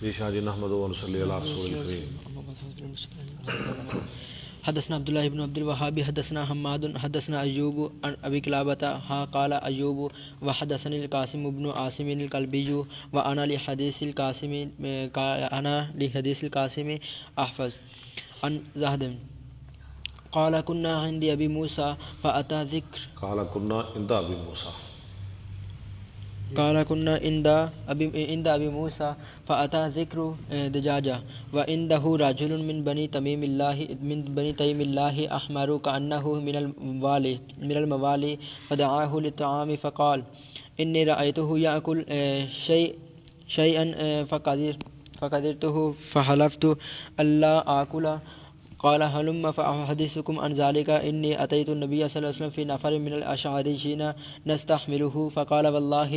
جی شاہ جی نحمد و صلی اللہ رسول الکریم. حدثنا عبد الله بن عبد الوهاب حدثنا حماد حدثنا ایوب عن ابي قلابة ها قال ایوب وحدثني القاسم بن عاصم القلبي وانا لحديث القاسم احفظ عن زهد قال كنا عند ابي موسى فاتى ذكر قال كنا عند ابي موسى قال كنا عند ابي موسى فاتى ذكر دجاجه وعنده رجل من بني تيم الله احمر كانه من الموالي فدعاه للطعام فقال اني رايته ياكل شيئا فقدرته فحلفت الا اكل. قال هلم فأحدثكم عن ذلك إني أتيت النبي صلى الله عليه وسلم في نفر من الأشعريين نستحمله فقال والله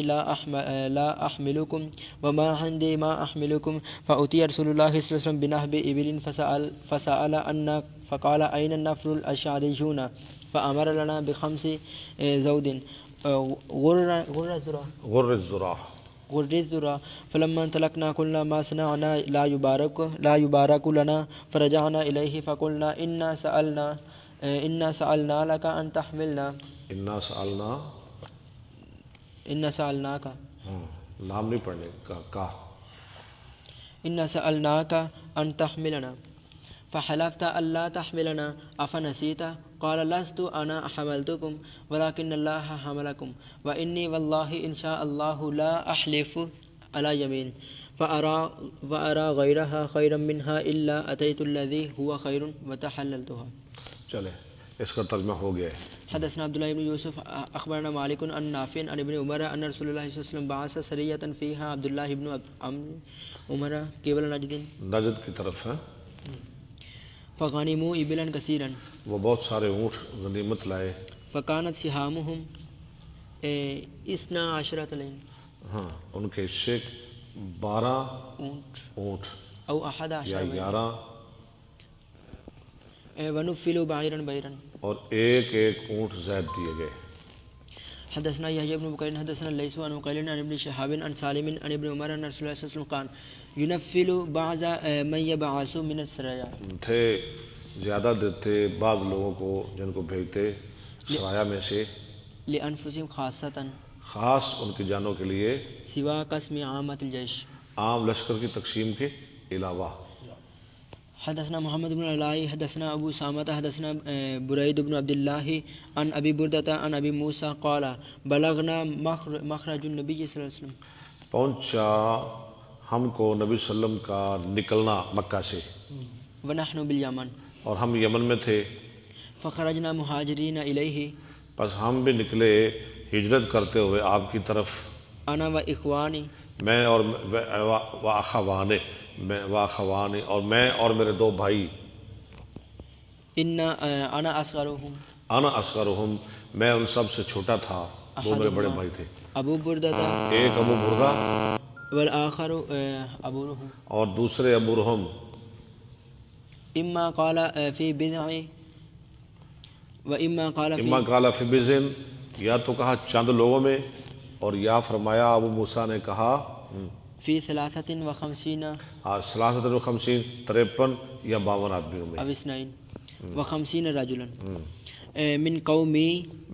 لا أحملكم وما عندي ما أحملكم. فأتي رسول الله صلى الله عليه وسلم بنهب إبل فسأل عنا فقال أين النفر الأشعريون فأمر لنا بخمس زود غر الذرة فلما انطلقنا قلنا ما صنعنا لا يبارك لنا فرجعنا إليه فقلنا إنا سألنا لك أن تحملنا إنا سألناك نام نہیں پڑھنے کا إنا سألناك أن تحملنا فحلفت ألا تحملنا أفنسيت. قال لست أنا حملتكم ولكن الله حملكم وإني والله إن شاء الله لا أحلف على يمين فأرى غيرها خيرا منها إلا أتيت الذي هو خير وتحللتها. چلے اس کا ترجمہ ہو گیا ہے. حدثنا عبد الله بن يوسف أخبرنا مالك عن نافع عن ابن عمر أن رسول الله صلى الله عليه وسلم بعث سرية فيها عبد الله بن عمر قبل نجد کی طرف ہے. فغنموا إبلا كثيرا وہ بہت سارے اونٹ غنیمت لائے. فكانت سهامهم 12 لين ہاں ان کے حصے 12 اونٹ او 11 یا 11 ونفلوا بعيرا اور ایک اونٹ زائد دیے گئے. حدثنا يحيى بن بكير حدثنا ليس عن مقيل عن ابن شهاب عن سالم عن ابن عمر ان رسول الله صلى الله عليه وسلم قال ينفل بعض من يبعث من السرايا تھے زیادہ دیتے بعض لوگوں کو جن کو بھیجتے سرایا میں سے لانفسهم خاصة خاص ان کی جانوں کے لیے سوا قسم عامة الجيش عام لشکر کی تقسیم کے علاوہ. حدثنا محمد بن علاء حدثنا ابو سامة حدثنا بريد بن عبد الله عن ابي بردة عن ابي موسى قال بلغنا مخرج النبي صلى الله عليه وسلم پہنچا ہم کو نبی صلی اللہ علیہ وسلم کا نکلنا مکہ سے ونحن باليمن اور ہم یمن میں تھے. فخرجنا مهاجرين اليه بس ہم بھی نکلے ہجرت کرتے ہوئے آپ کی طرف. انا و اخوانی میں اور واخوانی اور میں اور میرے 2 بھائی. انا اصغرهم میں ان سب سے چھوٹا تھا. 2 میرے بڑے بھائی تھے. ابو بردہ ایک ابو بردہ والآخر ابو رحم اور دوسرے ابو رحم. اما قال فی بضع و اما قال فی بضع یا تو کہا چند لوگوں میں اور یا فرمایا ابو موسیٰ نے کہا فی 53 53 یا 52 آدمیوں میں او 52 رجلا من قومی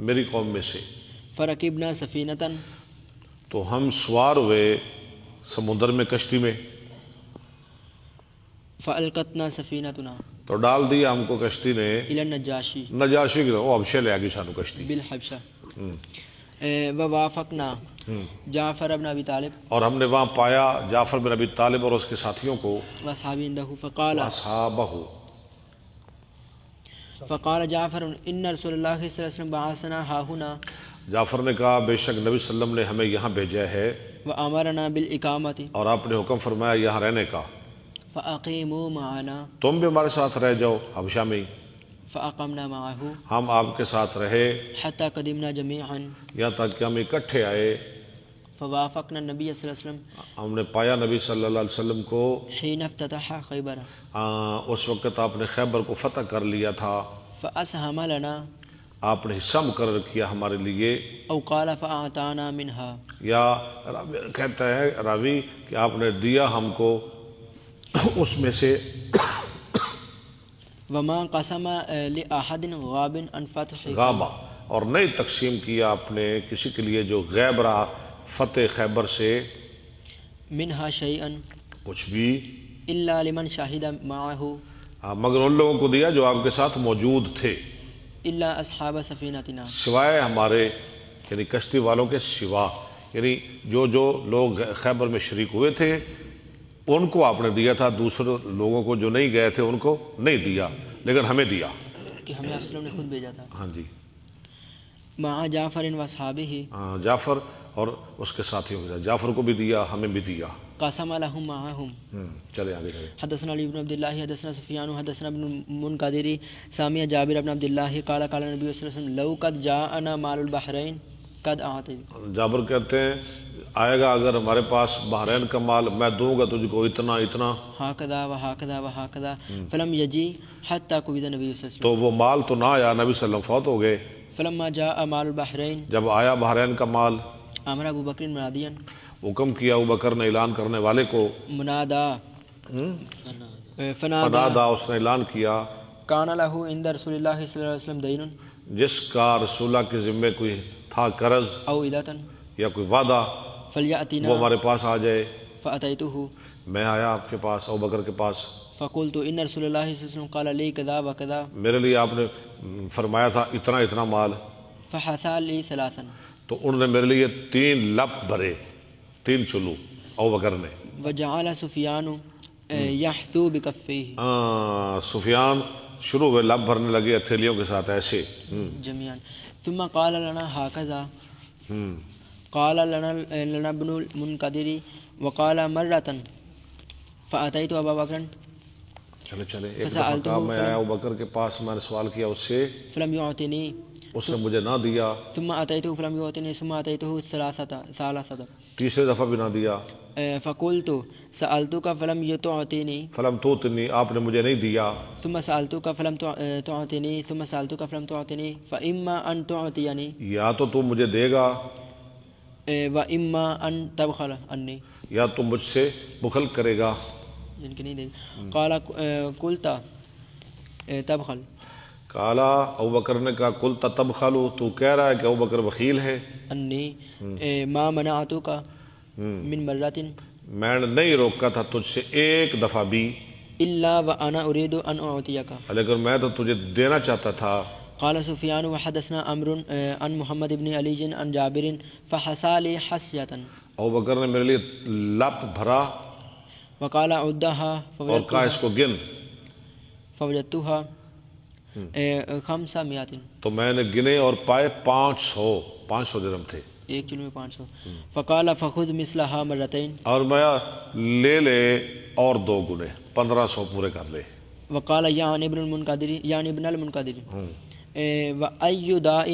میری قوم میں سے. فرکبنا سفینۃ تو ہم سوار ہوئے سمندر میں کشتی میں. فالقتنا سفینتنا تو ڈال دیا ہم کو کشتی نے الی النجاشی کی وہ حبشہ لے آگی سانو کشتی بالحبشہ. ووافقنا جعفر بن ابی طالب اور ہم نے وہاں پایا جعفر بن ابی طالب اور اس کے ساتھیوں کو. واصحابہ عنده فقال جعفر ان رسول اللہ صلی اللہ علیہ وسلم بعثنا ها هنا جعفر نے کہا بے شک نبی صلی اللہ علیہ وسلم نے ہمیں یہاں بھیجا ہے وامرنا بالاقامۃ اور آپ نے حکم فرمایا یہاں رہنے کا. فاقیموا معنا تم بھی ہمارے ساتھ رہ جاؤ حبشہ میں. فاقمنا معه ہم آپ کے ساتھ رہے حتى قدمنا جميعا یہاں تک کہ ہم اکٹھے آئے. فوافقنا النبي صلی اللہ علیہ وسلم ہم نے پایا نبی صلی اللہ علیہ وسلم کو حين افتتح خیبر اس وقت آپ نے خیبر کو فتح کر لیا تھا. فاسهم لنا آپ نے حصہ مقرر کیا ہمارے لیے. او قال فاعطانا منها یا کہتا ہے راوی کہ آپ نے دیا ہم کو اس میں سے وما قسم لأحد غاب عن فتح غابہ، اور نہیں تقسیم کیا آپ نے کسی کے لیے جو غیب رہا فتح خیبر سے منها شيئا کچھ بھی، الا لمن شهد معه مگر ان لوگوں کو دیا جو آپ کے ساتھ موجود تھے، الا اصحاب سفینتنا سوائے ہمارے یعنی کشتی والوں کے سوا، یعنی جو لوگ خیبر میں شریک ہوئے تھے ان کو آپ نے دیا تھا، دوسرے لوگوں کو جو نہیں گئے تھے ان کو نہیں دیا، لیکن ہمیں دیا کہ ہمیں آپ نے خود بھیجا تھا. ہاں جی، مع جعفر واصحابہ جعفر اور اس کے ساتھیوں کے ساتھ، جعفر کو بھی دیا ہمیں بھی دیا. قسم لهم معهم. چلے آگے چلے. حدثنا علي بن عبد الله حدثنا سفيان حدثنا ابن المنقدر سامع جابر بن عبد الله قال قال النبي صلى الله عليه وسلم لو قد جاءنا مال البحرين قد اعطيت. جابر کہتے ہیں آئے گا اگر ہمارے پاس بحرین کا مال، میں دوں گا تجھ کو اتنا اتنا، هكذا وهكذا وهكذا فلم يجي حتى قبض النبي صلى الله عليه وسلم. تو وہ مال تو نہ آیا، نبی صلی اللہ علیہ وسلم فوت ہو گئے. فلما جاء مال البحرين جب آیا بحرین کا مال، امر ابو بکر منادیا، حکم کیا ابو بکر نے اعلان کرنے والے کو، منادا فنادا اس نے اعلان کیا، کان له عند رسول اللہ صلی اللہ علیہ وسلم دین جس کا رسول اللہ کے ذمے کوئی تھا قرض او اداتن یا کوئی وعدہ، فلیاتینا وہ ہمارے پاس آ جائے. فاتیتہ میں آیا آپ کے پاس، ابو بکر کے پاس، فقلت ان رسول اللہ صلی اللہ علیہ وسلم قال لی کذا وکذا، میرے لیے آپ نے فرمایا تھا اتنا اتنا مال، فحثا لی ثلاثا، تو انہوں نے میرے لیے 3 لپ بھرے، 3 چلو ابو بکر نے. وجعل سفیان یحثو بکفیہ، سفیان شروع ہوئے لب بھرنے لگے ہتھیلیوں کے ساتھ ایسے. جميعا. ثم قال لنا هكذا، قال لنا ابن المنقدر وقال مرة فأتيت أبا بكر چلے چلے ایک دفعہ میں آیا ابو بکر کے پاس، میں نے سوال کیا اس سے، فلم يعطني، اس نے مجھے نہ دیا. ثم أتيته فلم يعطني ثم أتيته ثالثة، تیسرے دفعہ بھی نہ دیا. فقلت سألتك فلم تعطني، فلم توتنی، آپ نے مجھے نہیں دیا. ثم سألتك فلم تعطني ثم سألتك فلم تعطني فإما أن تعطيني یا تو تو مجھے دے گا وإما أن تبخل عني، یا تو مجھ سے بخل کرے گا. جن کی نہیں دے. قال قلت تبخل، کالا ابو بکر نے کہا کل تبخلو، تو کہہ رہا ہے کہ ابو بکر بخیل ہے. انی ما منعتک من مرۃ، میں نے نہیں روکا تھا تجھ سے ایک دفعہ بھی، الا وانا اريد ان اعطيك، لیکن میں تو تجھے دینا چاہتا تھا. قال سفیان وحدثنا عمرو عن محمد بن علی عن جابر فحسا لي حسیۃ، ابو بکر نے میرے لیے لپ بھرا وقال عدها اور کہا اس کو گن، فوجدتها 500، تو میں نے گنے اور پائے 500 درہم تھے، ایک چلو میں 500. فقال فخذ مثلها مرتين، اور میں لے لے اور 2 گنے، 1500 پورے کر لے. وقال يعني ابن المنقدر يعني ابن المنقدر وأي داء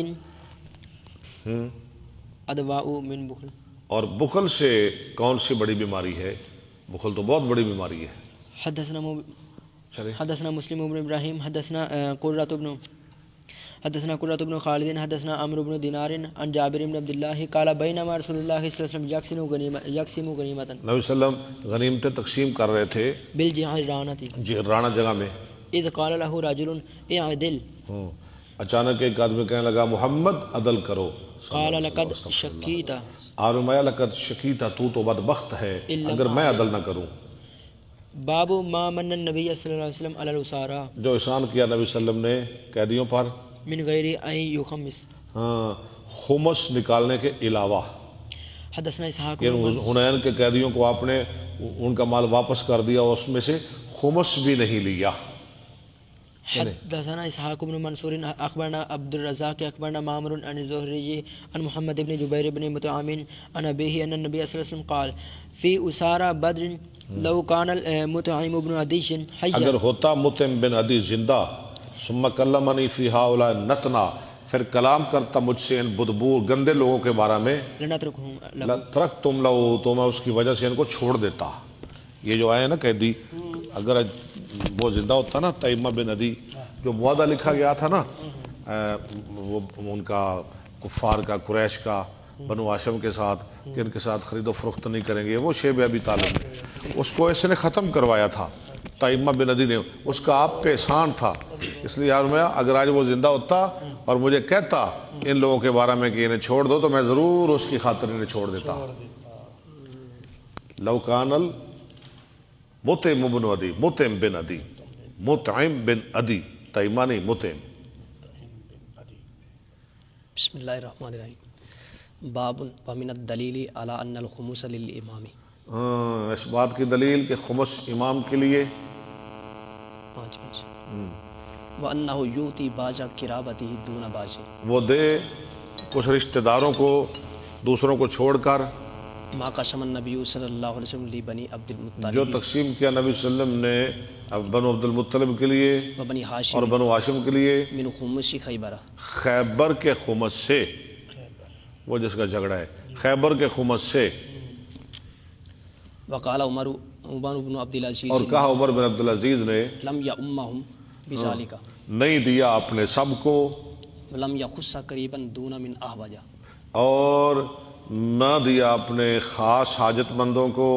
ادواء من بخل، اور بخل سے کون سی بڑی بیماری ہے؟ بخل تو بہت بڑی بیماری ہے. حدثنا مسلم بن ابراہیم حدثنا قرۃ بن خالد حدثنا عمرو بن دینار عن جابر بن عبد الله قال بينما رسول الله صلی اللہ علیہ وسلم يقسم غنیمۃ، نبی صلی اللہ علیہ وسلم غنیمتیں تقسیم کر رہے تھے بالجعرانۃ، جعرانہ جگہ میں. اذ قال له رجل اعدل، اچانک ایک آدمی کہنے لگا محمد عدل کرو. قال لقد شکیت، اور میں لقد شکیتا، تو بدبخت ہے اگر میں عدل نہ کروں. باب ما من النبی صلی اللہ علیہ وسلم علی الاسارى، جو احسان کیا نبی صلی اللہ علیہ وسلم نے قیدیوں پر، من غیر ان یخمس، خمس نکالنے کے علاوہ. حدثنا اسحاق حنین کے قیدیوں کو آپ نے ان کا مال واپس کر دیا اور اس میں سے خمس بھی نہیں لیا. حدثنا اسحاق بن منصور اخبرنا عبد الرزاق اخبرنا معمر عن الزهري عن محمد بن جبير بن مطعم عن ابيه ان النبي صلى الله عليه وسلم قال في اسارى بدر لو كان المطعم بن عدي حيا، اگر ہوتا مطعم بن عدی زندہ، ثم کلمنی فی هؤلاء نتنا، پھر کلام کرتا مجھ سے ان بدبو گندے لوگوں کے بارے میں، لترکتم لہو، تو میں اس کی وجہ سے ان کو چھوڑ دیتا. یہ جو آئے نا قیدی، اگر وہ زندہ ہوتا نا تیمہ بن عدی، جو معاہدہ لکھا گیا تھا نا وہ ان کا کفار کا قریش کا، بنو ہاشم کے ساتھ کہ ان کے ساتھ خرید و فروخت نہیں کریں گے، وہ شیب ابی طالب نے اس کو ایسے نے ختم کروایا تھا، تیمہ بن عدی نے، اس کا آپ پہ احسان تھا۔ اس لیے یار میں اگر آج وہ زندہ ہوتا اور مجھے کہتا ان لوگوں کے بارے میں کہ انہیں چھوڑ دو تو میں ضرور اس کی خاطر انہیں چھوڑ دیتا۔ لو کان المطعم بن عدی، مطعم بن عدی، مطعم بن عدی، تیمہ نہیں مطعم۔ بسم اللہ الرحمن الرحیم۔ باب ومن الدلیل علی ان الخمس للامام۔ اس بات کی دلیل کہ خمس امام کے لیے، پانچ وانہ یؤتی باج قرابتہ دون باج، وہ دے کچھ رشتہ داروں کو دوسروں کو چھوڑ کر، ما قسم النبی صلی اللہ علیہ وسلم لبنی عبد المطلب، جو تقسیم کیا نبی صلی اللہ علیہ وسلم نے بنو عبد المطلب کے لیے وبنی ہاشم اور بنو ہاشم کے لیے، من خمس خیبر، خیبر کے خمس سے، وہ جس کا جھگڑا ہے خیبر کے خمس سے، وقال عمر بن عبد العزیز، اور کہا عمر بن عبد العزیز نے، لم یؤمہم بذالک، نہیں دیا اپنے سب کو، ولم یخص قریبا دون من احوجہ، اور نہ دیا اپنے خاص حاجت مندوں کو،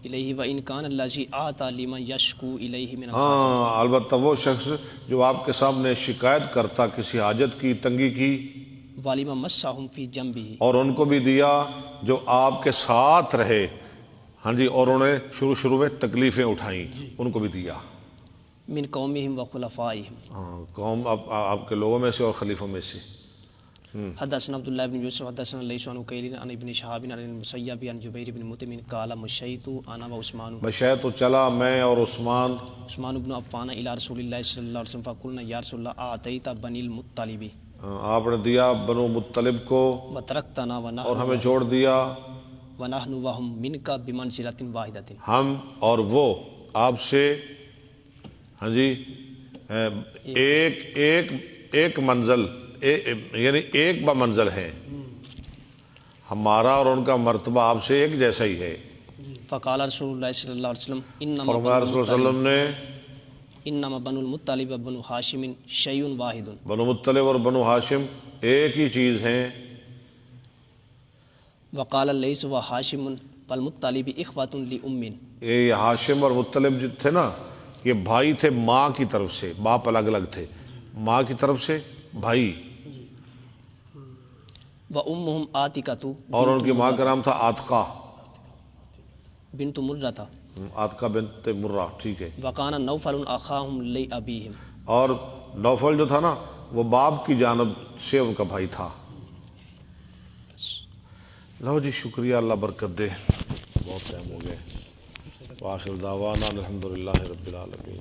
الیہ وان کان الذی اعطى لمن یشکو الیہ من ہاں البتہ وہ شخص جو آپ کے سامنے شکایت کرتا کسی حاجت کی، تنگی کی، والم مسہم فی جنبہ، اور ان کو بھی دیا جو آپ کے ساتھ رہے، ہاں جی، اور انہیں شروع میں تکلیفیں اٹھائیں، ان کو بھی دیا، من قومہم و خلفائہم۔ ہاں قوم آپ کے لوگوں میں سے اور خلیفوں میں سے۔ حدثنا عبد الله بن يوسف حدثنا ليس عن قيل عن ابن شهاب عن المسيب عن جبير بن مطعم قال مشيت انا وعثمان، بشے تو چلا میں اور عثمان بن عفان الى رسول الله صلی اللہ علیہ وسلم فقلنا یا رسول اللہ اعطيت بني المطلب، آپ نے دیا بنو مطلب کو وتركتنا اور ہمیں چھوڑ دیا، ونحن وهم منك بمنزلة واحدة، ہم اور وہ آپ سے، ہاں جی، ایک منزل، یعنی ایک بمنزل ہے، ہمارا اور ان کا مرتبہ آپ سے ایک جیسا ہی ہے۔ فقال رسول اللہ صلی اللہ علیہ وسلم فرمایا رسول اللہ صلی اللہ علیہ وسلم نے، انما بنو المطلب وبنو ہاشم شیء واحد، بنو مطلب اور بنو ہاشم ایک ہی چیز ہیں۔ وقال لیس وہاشم والمطلب اخوۃ لام، یہ ہاشم اور مطلب جو تھے نا، یہ بھائی تھے ماں کی طرف سے، باپ الگ الگ تھے، ماں کی طرف سے بھائی، وامہم عاتقۃ، اور ان کی ماں کا نام تھا عاتقہ، بنت مرہ، عاتقہ بنت مرہ، ٹھیک ہے۔ وکان نوفل اخاہم لابیہم، اور نوفل جو تھا نا وہ باپ کی جانب سے ان کا بھائی تھا۔ لو جی شکریہ، اللہ برکت دے، بہت ٹائم ہو گئے۔ وآخر دعوانا الحمدللہ رب العالمین۔